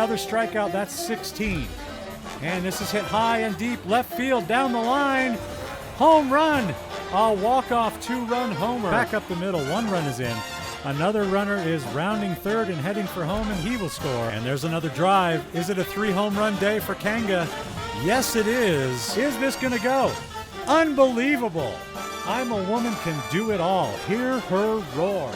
another strikeout. That's 16. And this is hit high and deep, left field, down the line. Home run. A walk-off 2-run homer. Back up the middle, 1 run is in. Another runner is rounding third and heading for home, and he will score. And there's another drive. Is it a 3-home run day for Kanga? Yes, it is. Is this going to go? Unbelievable. I'm a Woman Can Do It All. Hear her roar.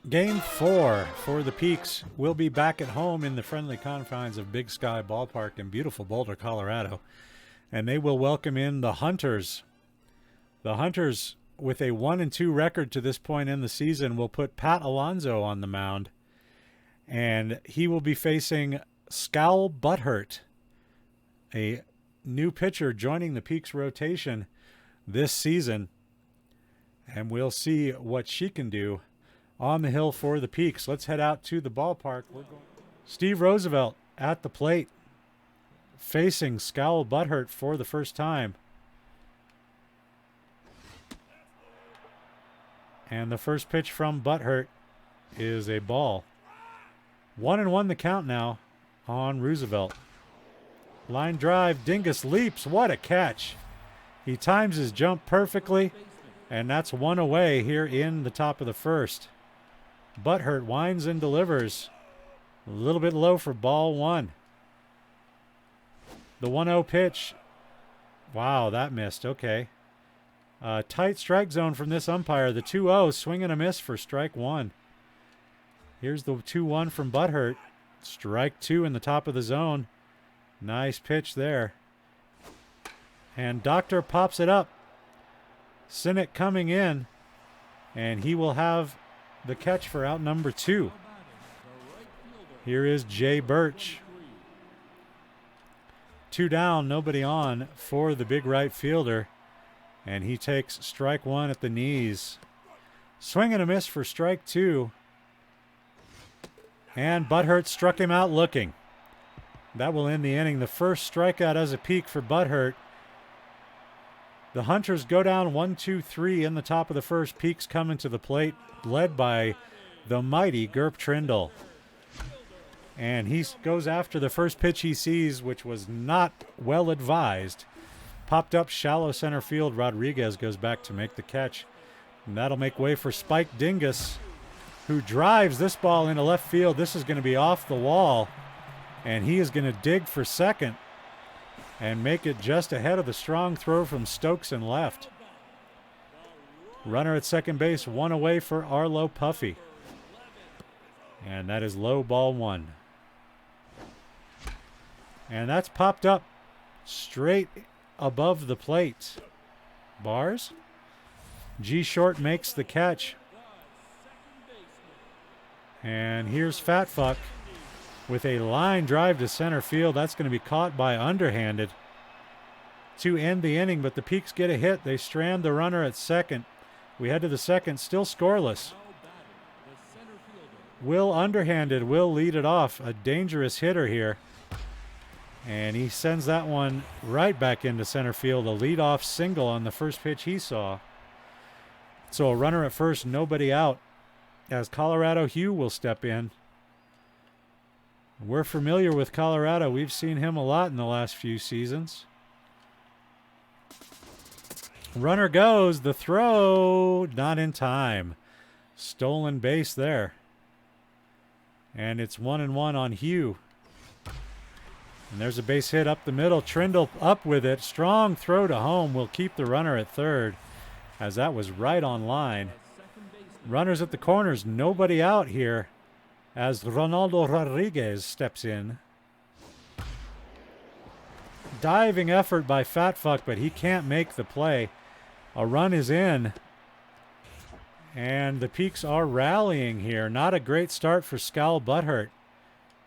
Game 4 for the Peaks will be back at home in the friendly confines of Big Sky Ballpark in beautiful Boulder, Colorado. And they will welcome in the Hunters. The Hunters, with a 1-2 record to this point in the season, will put Pat Alonso on the mound. And he will be facing Scal Butthurt, a new pitcher joining the Peaks rotation this season. And we'll see what she can do on the hill for the Peaks. Let's head out to the ballpark. Steve Roosevelt at the plate, facing Scal Butthurt for the first time. And the first pitch from Butthurt is a ball. 1-1 the count now on Roosevelt. Line drive, Dingus leaps. What a catch. He times his jump perfectly, and that's 1 away here in the top of the first. Butthurt winds and delivers. A little bit low for ball 1. The 1-0 pitch. Wow, that missed. Okay. Tight strike zone from this umpire. The 2-0, swing and a miss for strike 1. Here's the 2-1 from Butthurt. Strike 2 in the top of the zone. Nice pitch there. And Doctor pops it up. Sinnott coming in, and he will have the catch for out number 2. Here is Jay Birch. 2 down, nobody on for the big right fielder. And he takes strike 1 at the knees. Swing and a miss for strike 2. And Butthurt struck him out looking. That will end the inning. The first strikeout as a Peak for Butthurt. The Hunters go down 1-2-3 in the top of the first. Peaks coming to the plate, led by the mighty Gerp Trindle. And he goes after the first pitch he sees, which was not well advised. Popped up shallow center field. Rodriguez goes back to make the catch. And that'll make way for Spike Dingus, who drives this ball into left field. This is going to be off the wall, and he is going to dig for second and make it just ahead of the strong throw from Stokes and left. Runner at second base, 1 away for Arlo Puffy. And that is low, ball 1. And that's popped up straight above the plate. Bars. G. Short makes the catch. And here's Fat Fuck with a line drive to center field. That's going to be caught by underhanded to end the inning, but the Peaks get a hit. They strand the runner at second. We head to the second, still scoreless. Will Underhanded will lead it off. A dangerous hitter here. And he sends that one right back into center field. A leadoff single on the first pitch he saw. So a runner at first, nobody out, as Colorado Hugh will step in. We're familiar with Colorado. We've seen him a lot in the last few seasons. Runner goes. The throw, not in time. Stolen base there. And it's 1-1 on Hugh. And there's a base hit up the middle. Trindle up with it. Strong throw to home will keep the runner at third, as that was right on line. Runners at the corners. Nobody out here as Ronaldo Rodriguez steps in. Diving effort by Fat Fuck, but he can't make the play. A run is in. And the Peaks are rallying here. Not a great start for Scal Butthurt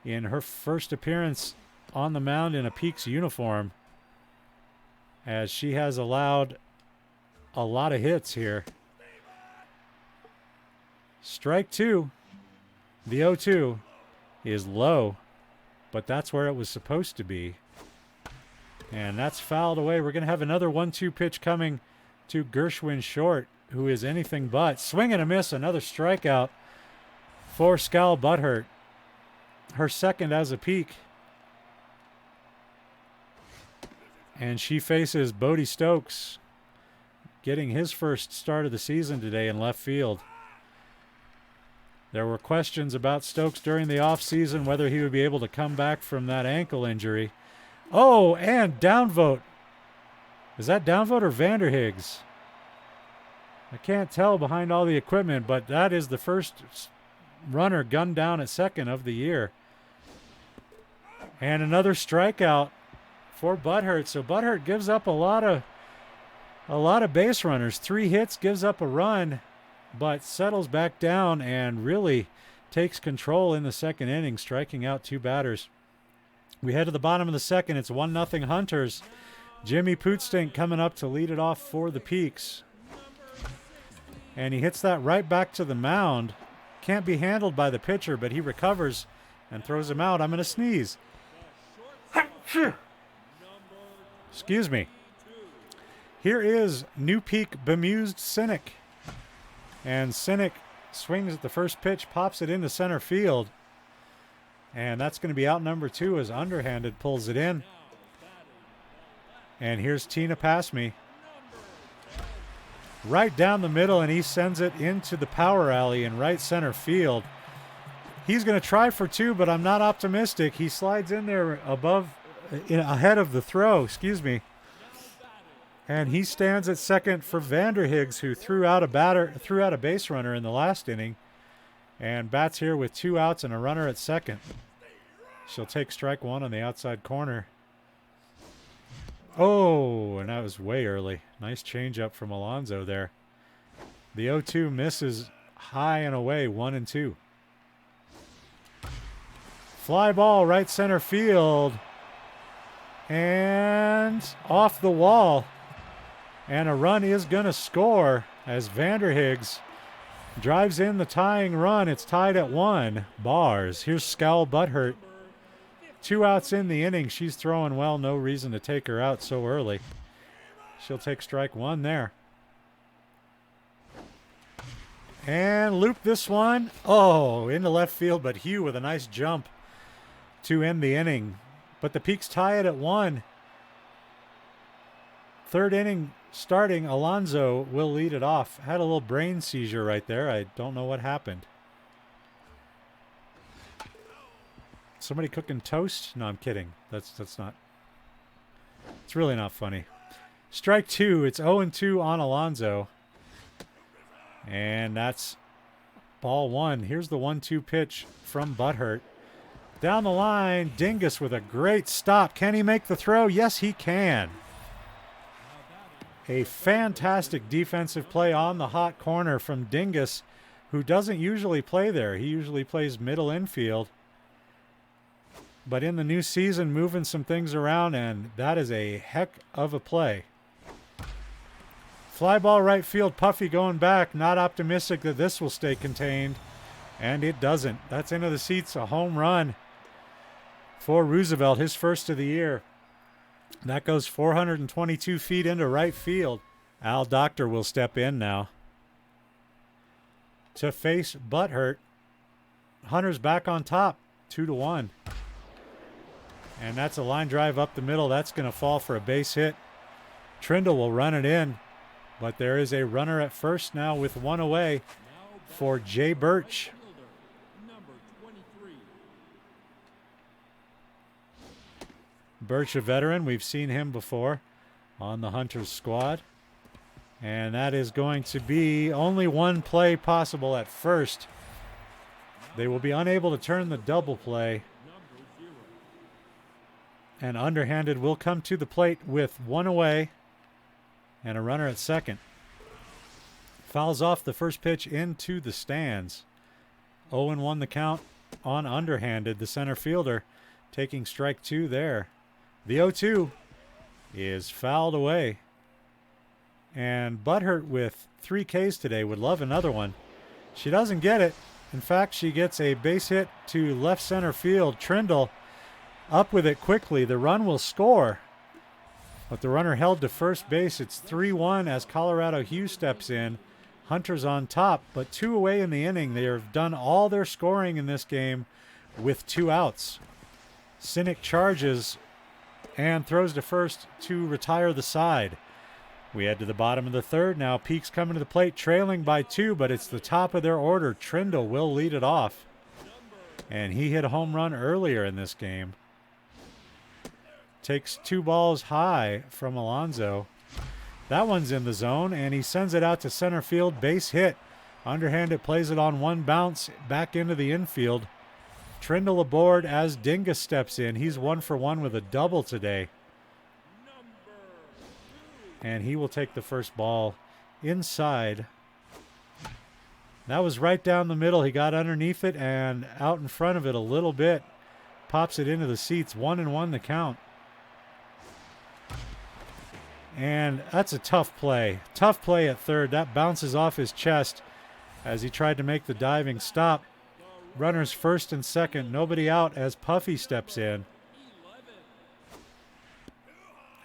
in her first appearance on the mound in a Peaks uniform, as she has allowed a lot of hits here. Strike 2. The 0-2 is low. but that's where it was supposed to be. And that's fouled away. We're going to have another 1-2 pitch coming to Gershwin Short, who is anything but. Swing and a miss, another strikeout for Skal Butthurt. Her second as a Peak. And she faces Bodie Stokes, getting his first start of the season today in left field. There were questions about Stokes during the offseason, whether he would be able to come back from that ankle injury. Oh, and downvote. Is that downvote or Vanderhiggs? I can't tell behind all the equipment, but that is the first runner gunned down at second of the year. And another strikeout for Butthurt. So Butthurt gives up a lot of base runners. 3 hits, gives up a run, but settles back down and really takes control in the second inning, striking out 2 batters. We head to the bottom of the second. It's 1-0 Hunters. Jimmy Pootstink coming up to lead it off for the Peaks. And he hits that right back to the mound. Can't be handled by the pitcher, but he recovers and throws him out. I'm going to sneeze. Excuse me. Here is New Peak bemused Cynic. And Cynic swings at the first pitch, pops it into center field. And that's going to be out number 2 as Underhanded pulls it in. And here's Tina Passme. Right down the middle, and he sends it into the power alley in right center field. He's going to try for 2, but I'm not optimistic. He slides in there ahead of the throw, And he stands at second for Vanderhiggs, who threw out a base runner in the last inning, and bats here with 2 outs and a runner at second. She'll take strike 1 on the outside corner. Oh, and that was way early. Nice changeup from Alonso there. The 0-2 misses high and away, 1-2. Fly ball, right center field. And off the wall. And a run is going to score as Vanderhiggs drives in the tying run. It's tied at 1. Bars. Here's Skal Butthurt. 2 outs in the inning. She's throwing well. No reason to take her out so early. She'll take strike 1 there. And loop this one. Oh, into left field, but Hugh with a nice jump to end the inning. But the Peaks tie it at 1. Third inning starting, Alonso will lead it off. Had a little brain seizure right there. I don't know what happened. Somebody cooking toast? No, I'm kidding. That's not. It's really not funny. Strike 2. It's 0-2 on Alonso. And that's ball 1. Here's the 1-2 pitch from Butthurt. Down the line, Dingus with a great stop. Can he make the throw? Yes, he can. A fantastic defensive play on the hot corner from Dingus, who doesn't usually play there. He usually plays middle infield. But in the new season, moving some things around, and that is a heck of a play. Fly ball right field, Puffy going back. Not optimistic that this will stay contained, and it doesn't. That's into the seats, a home run for Roosevelt, his first of the year. That goes 422 feet into right field. Al Doctor will step in now to face Butthurt. Hunter's back on top, 2-1. And that's a line drive up the middle. That's going to fall for a base hit. Trindle will run it in. But there is a runner at first now with 1 away for Jay Birch. Birch, a veteran. We've seen him before on the Hunters squad. And that is going to be only 1 play possible at first. They will be unable to turn the double play. And Underhanded will come to the plate with 1 away and a runner at second. Fouls off the first pitch into the stands. 0-1 the count on Underhanded, the center fielder, taking strike 2 there. The 0-2 is fouled away. And Butthurt with 3 Ks today would love another one. She doesn't get it. In fact, she gets a base hit to left center field. Trindle up with it quickly. The run will score. But the runner held to first base. It's 3-1 as Colorado Hugh steps in. Hunter's on top, but 2 away in the inning. They have done all their scoring in this game with 2 outs. Sinek charges and throws to first to retire the side. We head to the bottom of the third now. Peaks coming to the plate, trailing by 2, but it's the top of their order. Trindle will lead it off. And he hit a home run earlier in this game. Takes 2 balls high from Alonso. That one's in the zone, and he sends it out to center field. Base hit. Underhanded plays it on 1 bounce back into the infield. Trindle aboard as Dingus steps in. He's 1 for 1 with a double today. And he will take the first ball inside. That was right down the middle. He got underneath it and out in front of it a little bit. Pops it into the seats. 1-1 the count. And that's a tough play. Tough play at third. That bounces off his chest as he tried to make the diving stop. Runners first and second. Nobody out as Puffy steps in.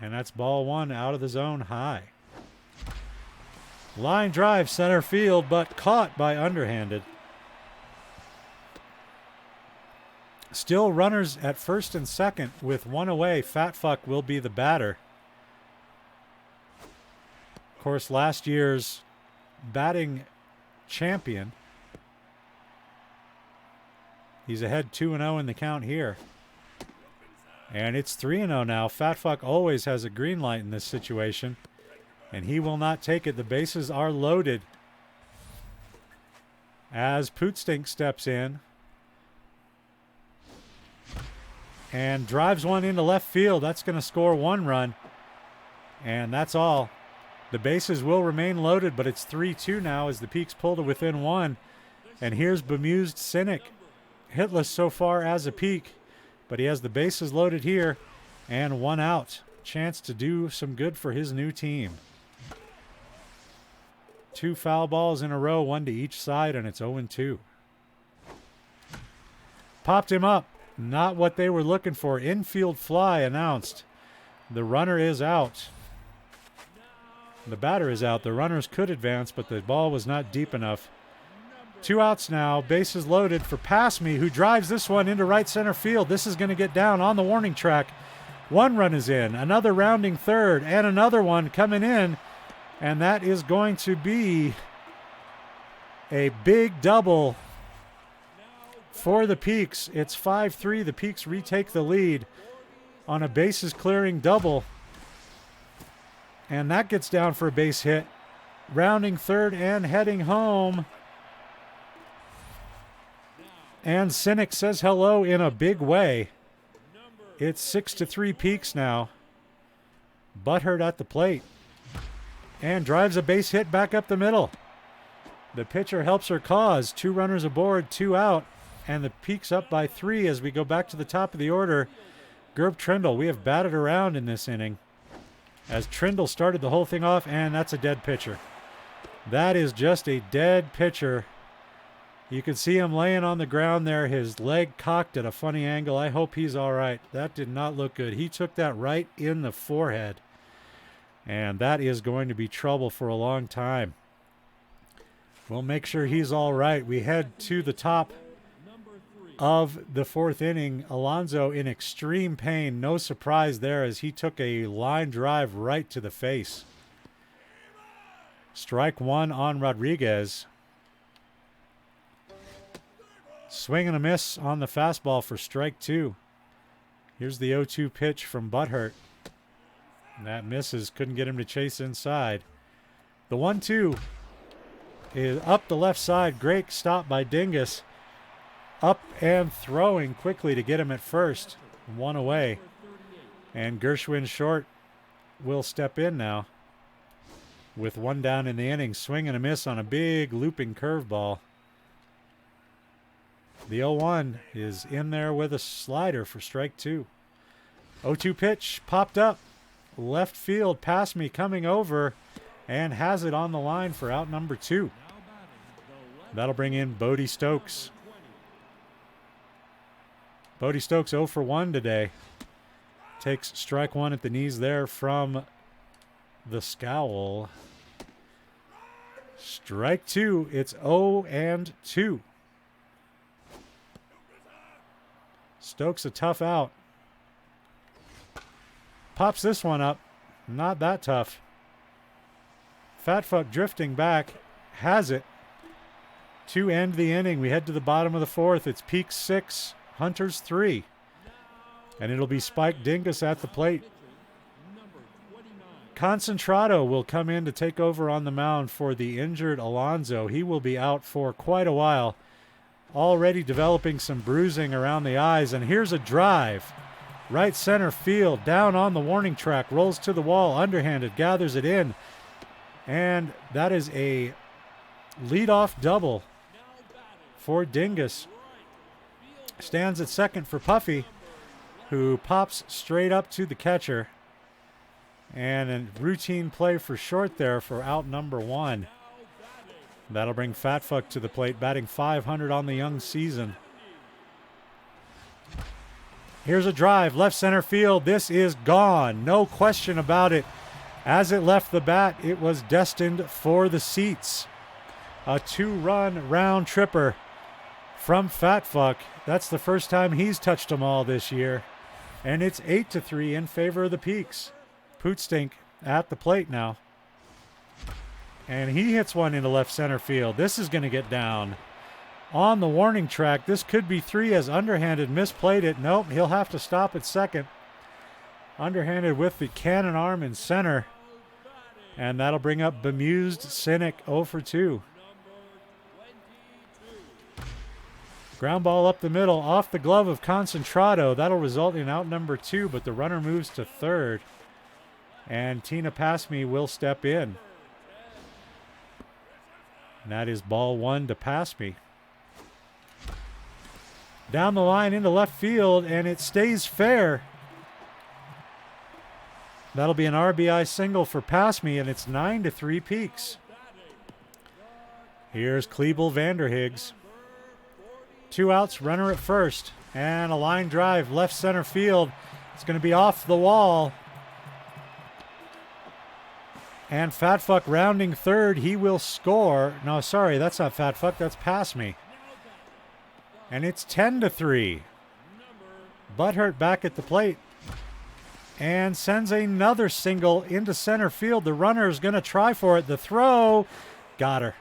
And that's ball 1 out of the zone high. Line drive center field, but caught by underhanded. Still runners at first and second with 1 away. Fat Fuck will be the batter. Of course, last year's batting champion. He's ahead 2-0 in the count here. And it's 3-0 now. Fat Fuck always has a green light in this situation. And he will not take it. The bases are loaded. As Pootstink steps in. And drives one into left field. That's going to score 1 run. And that's all. The bases will remain loaded, but it's 3-2 now as the Peaks pull to within 1. And here's bemused Sinek. Hitless so far as a Peak. But he has the bases loaded here and 1 out. Chance to do some good for his new team. 2 foul balls in a row, 1 to each side, and it's 0-2. Popped him up. Not what they were looking for. Infield fly announced. The runner is out. The batter is out. The runners could advance, but the ball was not deep enough. 2 outs now. Bases loaded for Pass Me, who drives this one into right center field. This is going to get down on the warning track. 1 run is in. Another rounding third, and another one coming in. And that is going to be a big double for the Peaks. It's 5-3. The Peaks retake the lead on a bases clearing double. And that gets down for a base hit. Rounding third and heading home. And Sinek says hello in a big way. It's 6-3 Peaks now. Butthurt at the plate. And drives a base hit back up the middle. The pitcher helps her cause. 2 runners aboard, 2 out. And the Peaks up by 3 as we go back to the top of the order. Gerb Trindle, we have batted around in this inning. As Trindle started the whole thing off, and that's a dead pitcher. That is just a dead pitcher. You can see him laying on the ground there, his leg cocked at a funny angle. I hope he's all right. That did not look good. He took that right in the forehead. And that is going to be trouble for a long time. We'll make sure he's all right. We head to the top of the 4th inning. Alonso in extreme pain. No surprise there as he took a line drive right to the face. Strike 1 on Rodriguez. Swing and a miss on the fastball for strike 2. Here's the 0-2 pitch from Butthurt. And that misses. Couldn't get him to chase inside. The 1-2 is up the left side. Great stop by Dingus. Up and throwing quickly to get him at first. 1 away. And Gershwin short will step in now. With 1 down in the inning. Swing and a miss on a big looping curveball. The 0-1 is in there with a slider for strike 2. 0-2 pitch popped up. Left field, Pass Me coming over and has it on the line for out number 2. That'll bring in Bodie Stokes. Bodie Stokes 0 for 1 today. Takes strike one at the knees there from the Scowl. Strike two. It's 0-2. Stokes a tough out. Pops this one up. Not that tough. Fat Fuck drifting back. Has it. To end the inning, we head to the bottom of the fourth. It's Peaks 6, Hunters 3. And it'll be Spike Dingus at the plate. Concentrado will come in to take over on the mound for the injured Alonso. He will be out for quite a while. Already developing some bruising around the eyes. And here's a drive. Right center field, down on the warning track, rolls to the wall, underhanded, gathers it in. And that is a leadoff double for Dingus. Stands at second for Puffy, who pops straight up to the catcher. And a routine play for short there for out number one. That'll bring Fat Fuck to the plate, batting .500 on the young season. Here's a drive, left center field. This is gone, no question about it. As it left the bat, it was destined for the seats. A two-run round tripper from Fat Fuck. That's the first time he's touched them all this year. And it's 8-3 in favor of the Peaks. Pootstink at the plate now. And he hits one into left center field. This is going to get down on the warning track. This could be three as underhanded misplayed it. Nope, he'll have to stop at second. Underhanded with the cannon arm in center. And that'll bring up bemused Cynic 0 for 2. Ground ball up the middle off the glove of Concentrado. That'll result in out number 2, but the runner moves to third. And Tina Passme will step in. And that is ball one to Passme. Down the line into left field, and it stays fair. That'll be an RBI single for Passme, and it's 9-3 Peaks. Here's Kleebel Vanderhiggs. 2 outs, runner at first, and a line drive left center field. It's going to be off the wall. And Fat Fuck rounding third, he will score. No, sorry, that's not Fat Fuck, that's Passme. And it's 10-3. Butthurt back at the plate. And sends another single into center field. The runner is going to try for it. The throw, got her.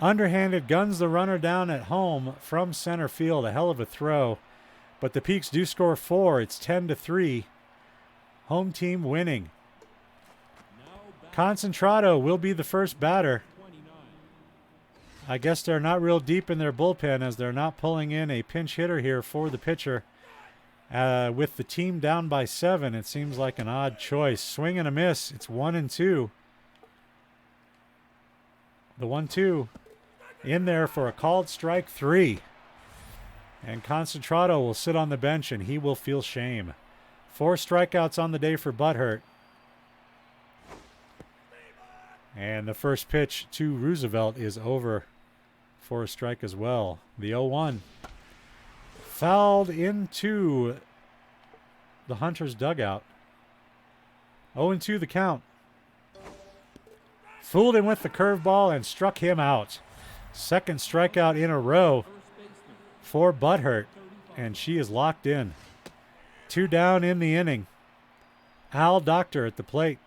Underhanded guns the runner down at home from center field. A hell of a throw. But the Peaks do score 4. It's 10-3. Home team winning. Concentrado will be the first batter. I guess they're not real deep in their bullpen as they're not pulling in a pinch hitter here for the pitcher. With the team down by 7, it seems like an odd choice. Swing and a miss. It's 1-2. The 1-2 in there for a called strike 3. And Concentrado will sit on the bench and he will feel shame. 4 strikeouts on the day for Butthurt. And the first pitch to Roosevelt is over for a strike as well. The 0-1. Fouled into the Hunters dugout. 0-2 the count. Fooled him with the curveball and struck him out. Second strikeout in a row for Butthurt. And she is locked in. 2 down in the inning. Al Doctor at the plate.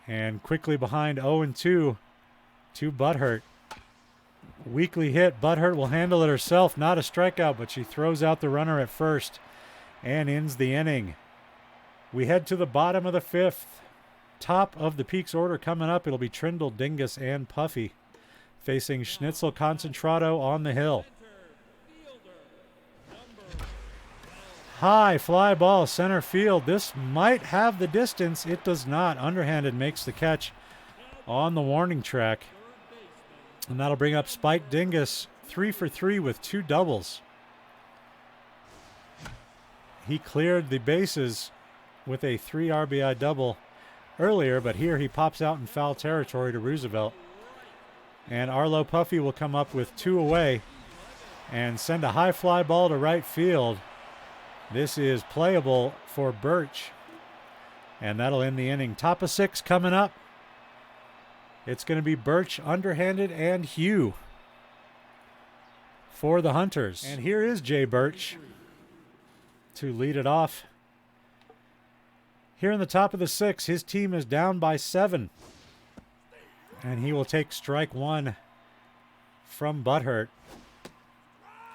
And quickly behind 0-2 to Butthurt. Weakly hit. Butthurt will handle it herself. Not a strikeout, but she throws out the runner at first and ends the inning. We head to the bottom of the 5th. Top of the Peaks order coming up. It'll be Trindle, Dingus, and Puffy facing Schnitzel Concentrado on the hill. High fly ball center field. This might have the distance. It does not. Underhanded makes the catch on the warning track. And that'll bring up Spike Dingus 3 for 3 with 2 doubles. He cleared the bases with a 3 RBI double earlier, but here he pops out in foul territory to Roosevelt. And Arlo Puffy will come up with 2 away. and send a high fly ball to right field. This is playable for Birch, and that'll end the inning. Top of 6 coming up. It's going to be Birch, underhanded, and Hugh for the Hunters. And here is Jay Birch to lead it off. Here in the top of the 6, his team is down by 7. And he will take strike 1 from Butthurt.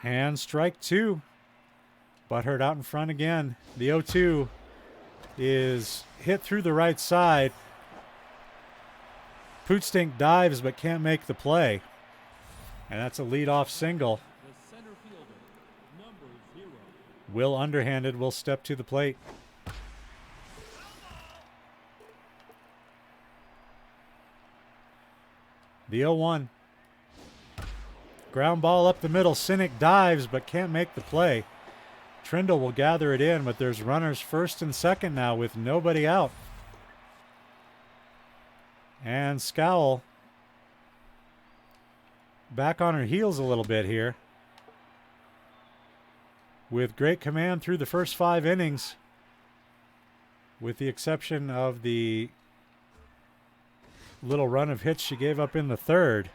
And strike 2. Butthurt out in front again. The 0-2 is hit through the right side. Pootstink dives but can't make the play. And that's a leadoff single. Will Underhanded will step to the plate. The 0-1. Ground ball up the middle. Sinek dives but can't make the play. Trindle will gather it in, but there's runners first and second now with nobody out. And Scowl back on her heels a little bit here. With great command through the first 5 innings, with the exception of the little run of hits she gave up in the 3rd.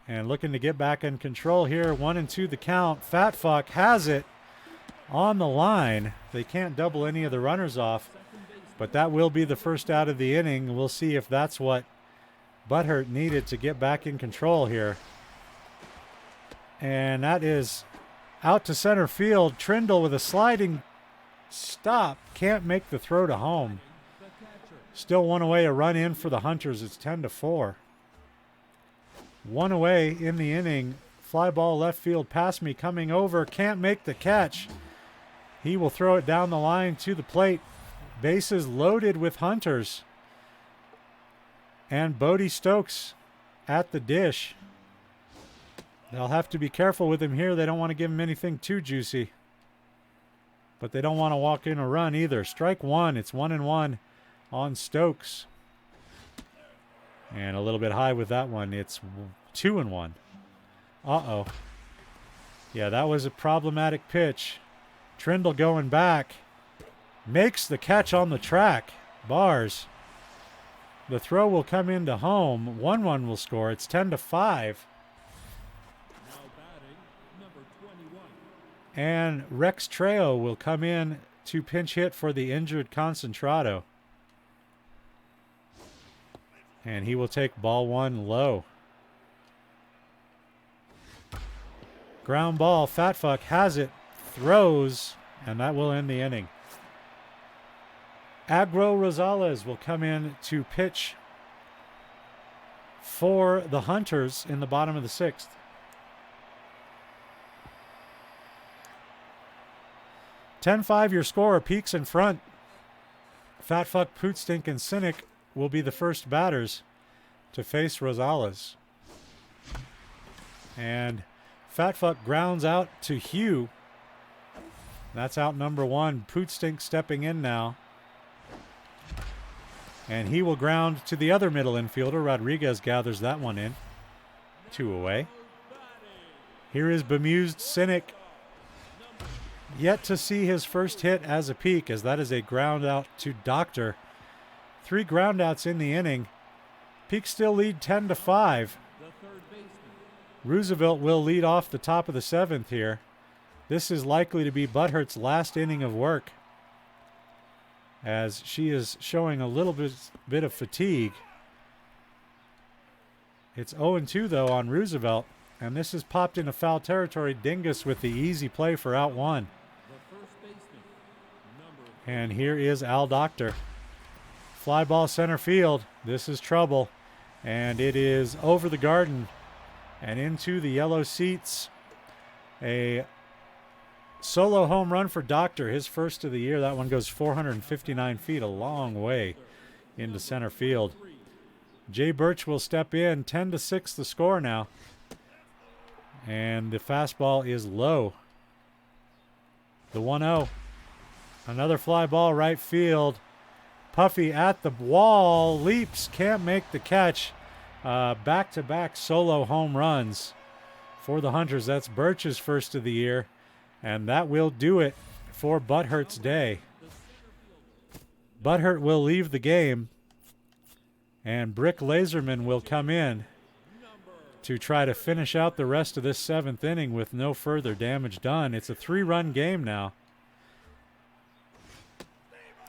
And looking to get back in control here. 1-2 the count. Fat Fuck has it on the line. They can't double any of the runners off, but that will be the first out of the inning. We'll see if that's what Butthurt needed to get back in control here. And that is out to center field. Trindle with a sliding stop. Can't make the throw to home. Still 1 away, a run in for the Hunters. It's 10-4. 1 away in the inning. Fly ball left field past me coming over. Can't make the catch. He will throw it down the line to the plate. Bases loaded with Hunters. And Bodie Stokes at the dish. They'll have to be careful with him here. They don't want to give him anything too juicy. But they don't want to walk in a run either. Strike 1. It's 1-1 on Stokes. And a little bit high with that one. It's 2-1. Uh-oh. Yeah, that was a problematic pitch. Trindle going back. Makes the catch on the track. Bars. The throw will come into home. 1-1 will score. It's 10-5. And Rex Trejo will come in to pinch hit for the injured Concentrado. And he will take ball 1 low. Ground ball. Fat Fuck has it. Throws. And that will end the inning. Agro Rosales will come in to pitch for the Hunters in the bottom of the 6th. 10-5 your score. Peaks in front. Fat Fuck, Pootstink, and Sinek will be the first batters to face Rosales. And Fat Fuck grounds out to Hugh. That's out number 1. Pootstink stepping in now. And he will ground to the other middle infielder. Rodriguez gathers that one in. 2 away. Here is bemused Sinek. Yet to see his first hit as a peak, as that is a ground out to Doctor. 3 ground outs in the inning. Peaks still lead 10-5. Roosevelt will lead off the top of the 7th here. This is likely to be Butthurt's last inning of work, as she is showing a little bit of fatigue. It's 0-2 though on Roosevelt, and this is popped into foul territory. Dingus with the easy play for out 1. And here is Al Doctor. Fly ball center field. This is trouble. And it is over the garden and into the yellow seats. A solo home run for Doctor, his first of the year. That one goes 459 feet, a long way into center field. Jay Birch will step in. 10-6 the score now. And the fastball is low. The 1-0. Another fly ball right field. Puffy at the wall. Leaps. Can't make the catch. Back-to-back solo home runs For the Hunters, that's Birch's first of the year, and that will do it for Butthurt's day. Butthurt will leave the game, and Brick Laserman will come in to try to finish out the rest of this 7th inning with no further damage done. It's a 3-run game now,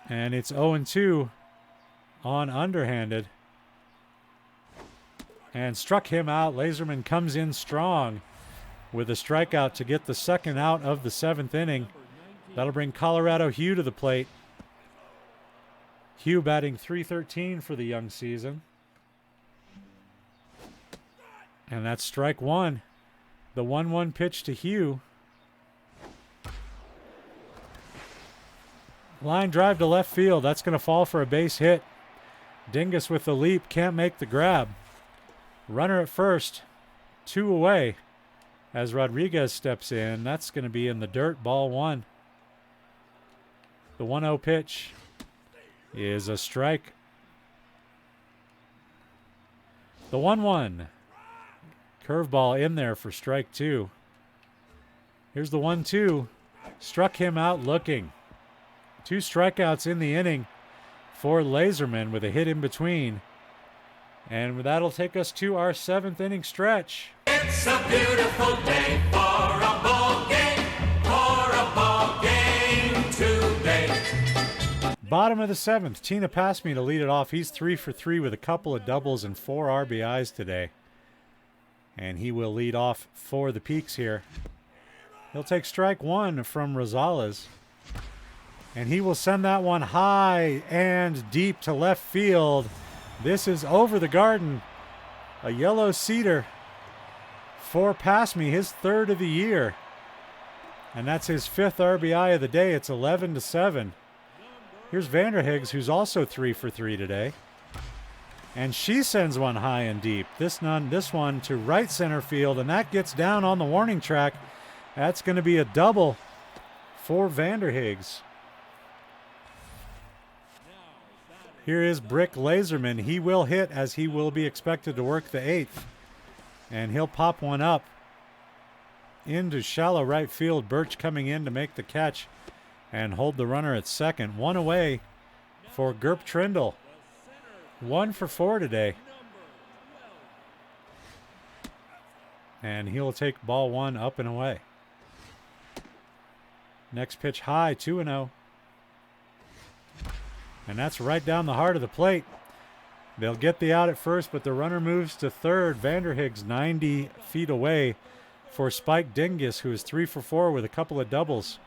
and it's 0-2 on underhanded, and struck him out. Laserman comes in strong with a strikeout to get the second out of the 7th inning. That'll bring Colorado Hugh to the plate. Hugh batting .313 for the young season. And that's strike one. The 1-1 pitch to Hugh. Line drive to left field. That's going to fall for a base hit. Dingus with the leap. Can't make the grab. Runner at first. 2 away as Rodriguez steps in. That's going to be in the dirt. Ball 1. The 1-0 pitch is a strike. The 1-1. Curveball in there for strike 2. Here's the 1-2. Struck him out looking. 2 strikeouts in the inning for Laserman with a hit in between. And that'll take us to our 7th inning stretch. It's a beautiful day for a ball game, today. Bottom of the 7th, Tina passed me to lead it off. He's 3 for 3 with a couple of doubles and 4 RBIs today. And he will lead off for the Peaks here. He'll take strike 1 from Rosales. And he will send that one high and deep to left field. This is over the garden. A yellow cedar for Pass Me, his 3rd of the year. And that's his 5th RBI of the day. It's 11-7. Here's Vanderhiggs, who's also 3 for 3 today. And she sends one high and deep. This one to right center field, and that gets down on the warning track. That's going to be a double for Vanderhiggs. Here is Brick Laserman. He will hit, as he will be expected to work the 8th. And he'll pop one up into shallow right field. Birch coming in to make the catch and hold the runner at second. 1 away for Gerp Trindle. 1 for 4 today. And he'll take ball 1 up and away. Next pitch high, 2-0. And that's right down the heart of the plate. They'll get the out at first, but the runner moves to third. Vanderhiggs 90 feet away for Spike Dingus, who is 3 for 4 with a couple of doubles.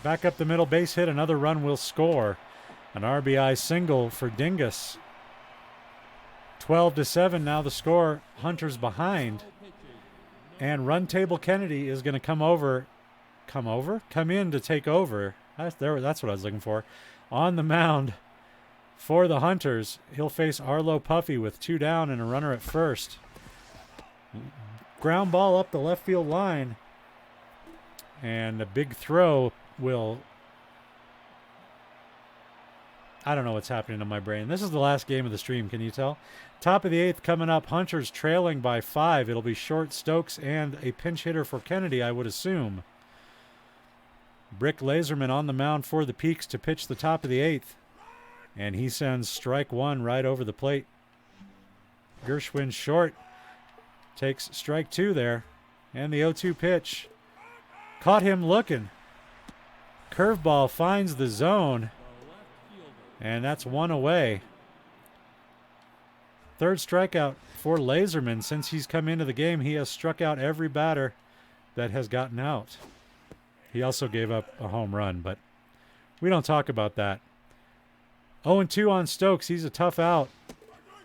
Back up the middle, base hit. Another run will score. An RBI single for Dingus. 12-7 now the score. Hunters behind. And Run Table Kennedy is going to come in to take over. That's what I was looking for. On the mound for the Hunters. He'll face Arlo Puffy with 2 down and a runner at first. Ground ball up the left field line. And a big throw will... I don't know what's happening in my brain. This is the last game of the stream, can you tell? Top of the 8th coming up. Hunters trailing by 5. It'll be Short, Stokes, and a pinch hitter for Kennedy, I would assume. Brick Laserman on the mound for the Peaks to pitch the top of the 8th. And he sends strike 1 right over the plate. Gershwin short takes strike 2 there. And the 0-2 pitch. Caught him looking. Curveball finds the zone. And that's 1 away. 3rd strikeout for Laserman. Since he's come into the game, he has struck out every batter that has gotten out. He also gave up a home run, but we don't talk about that. 0-2 on Stokes. He's a tough out.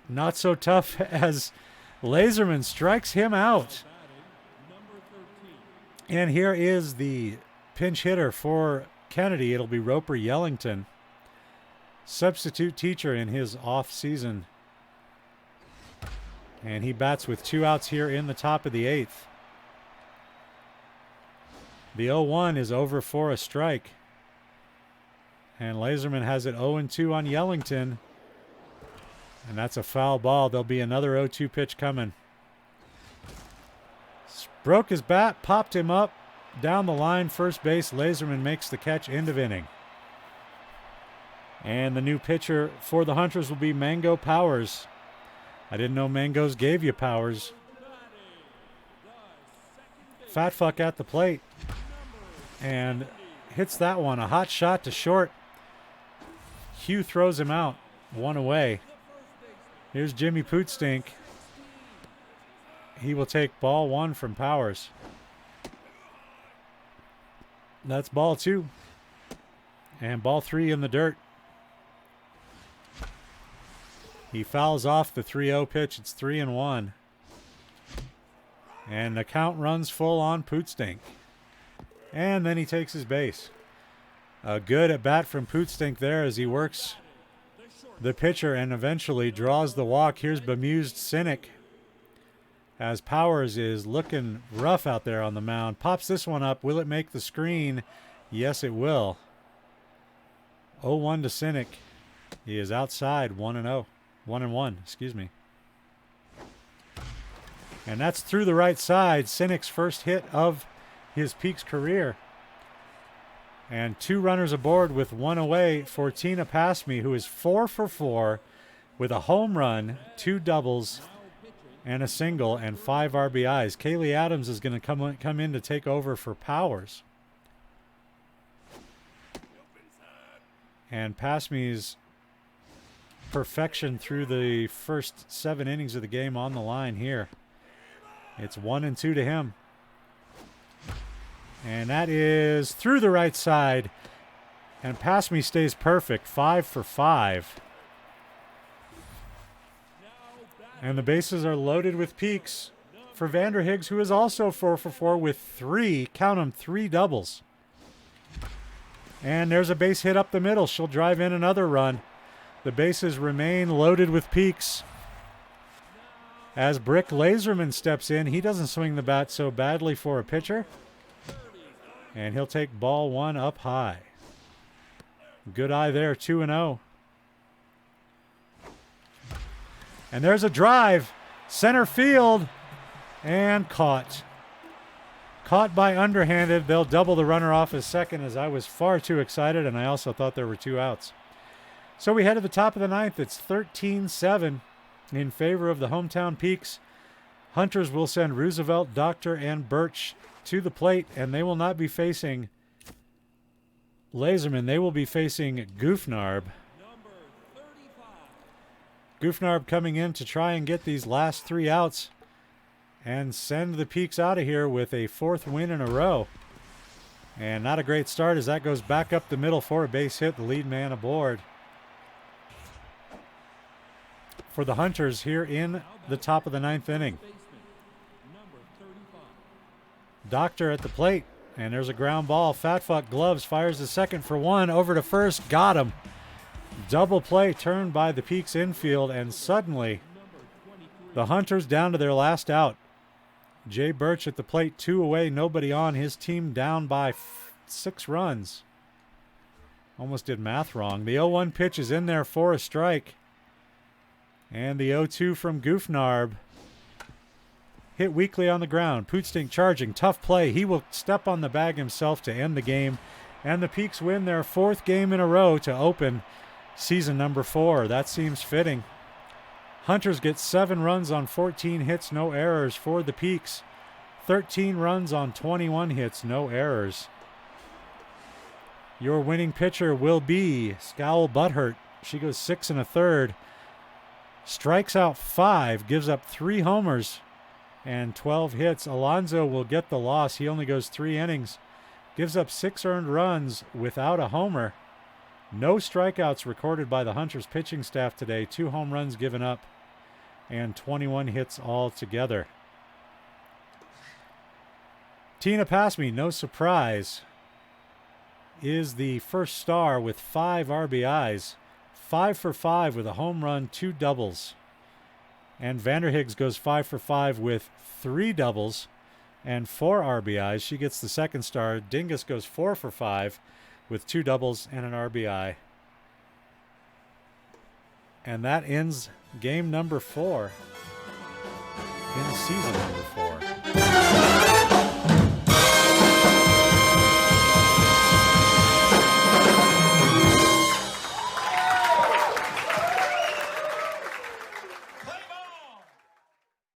Not so tough as Laserman strikes him out. And here is the pinch hitter for Kennedy. It'll be Roper Yellington. Substitute teacher in his off season. And he bats with 2 outs here in the top of the 8th. The 0-1 is over for a strike. And Laserman has it 0-2 on Yellington. And that's a foul ball. There'll be another 0-2 pitch coming. Broke his bat, popped him up. Down the line, first base. Laserman makes the catch, end of inning. And the new pitcher for the Hunters will be Mango Powers. I didn't know Mangoes gave you powers. Fat fuck at the plate. And hits that one. A hot shot to short. Hugh throws him out. One away. Here's Jimmy Pootstink. He will take ball one from Powers. That's ball two. And ball three in the dirt. He fouls off the 3-0 pitch. It's 3-1. And the count runs full on Pootstink. And then he takes his base. A good at bat from Pootstink there as he works the pitcher and eventually draws the walk. Here's bemused Cynic as Powers is looking rough out there on the mound. Pops this one up. Will it make the screen? Yes, it will. 0-1 to Cynic. He is outside 1-0. 1-1, excuse me. And that's through the right side. Cynic's first hit of his Peaks career. And 2 runners aboard with 1 away for Tina Pasme, who is 4 for 4 with a home run, 2 doubles, and a single, and 5 RBIs. Kaylee Adams is going to come in to take over for Powers. And Pasme's perfection through the first 7 innings of the game on the line here. It's 1-2 to him. And that is through the right side. And Pasme stays perfect, 5 for 5. And the bases are loaded with Peaks for Vanderhiggs, who is also 4 for 4 with 3, count them, 3 doubles. And there's a base hit up the middle. She'll drive in another run. The bases remain loaded with Peaks. As Brick Laserman steps in, he doesn't swing the bat so badly for a pitcher. And he'll take ball 1 up high. Good eye there, 2-0. And there's a drive. Center field. And caught. Caught by underhanded. They'll double the runner off as second, as I was far too excited, and I also thought there were 2 outs. So we head to the top of the ninth. It's 13-7 in favor of the hometown Peaks. Hunters will send Roosevelt, Doctor, and Birch to the plate, and they will not be facing Laserman. They will be facing Goofnarb. Goofnarb coming in to try and get these last 3 outs and send the Peaks out of here with a 4th win in a row. And not a great start as that goes back up the middle for a base hit, the lead man aboard. For the Hunters here in the top of the 9th inning. Doctor at the plate, and there's a ground ball. Fat Fuck Gloves fires the second for 1, over to first, got him. Double play turned by the Peaks infield, and suddenly the Hunters down to their last out. Jay Birch at the plate, 2 away, nobody on. His team down by 6 runs. Almost did math wrong. The 0-1 pitch is in there for a strike. And the 0-2 from Goofnarb. Hit weakly on the ground. Pootstink charging. Tough play. He will step on the bag himself to end the game. And the Peaks win their 4th game in a row to open season number 4. That seems fitting. Hunters get 7 runs on 14 hits, no errors for the Peaks. 13 runs on 21 hits, no errors. Your winning pitcher will be Scowl Butthurt. She goes 6 1/3. Strikes out 5, gives up 3 homers and 12 hits. Alonzo will get the loss. He only goes 3 innings. Gives up 6 earned runs without a homer. No strikeouts recorded by the Hunters pitching staff today. 2 home runs given up and 21 hits altogether. Tina Pasme, no surprise, is the first star with 5 RBIs. 5 for 5 with a home run, 2 doubles. And Vanderhiggs goes 5 for 5 with 3 doubles and 4 RBIs. She gets the second star. Dingus goes 4 for 5 with 2 doubles and an RBI. And that ends game number 4 in season number 4.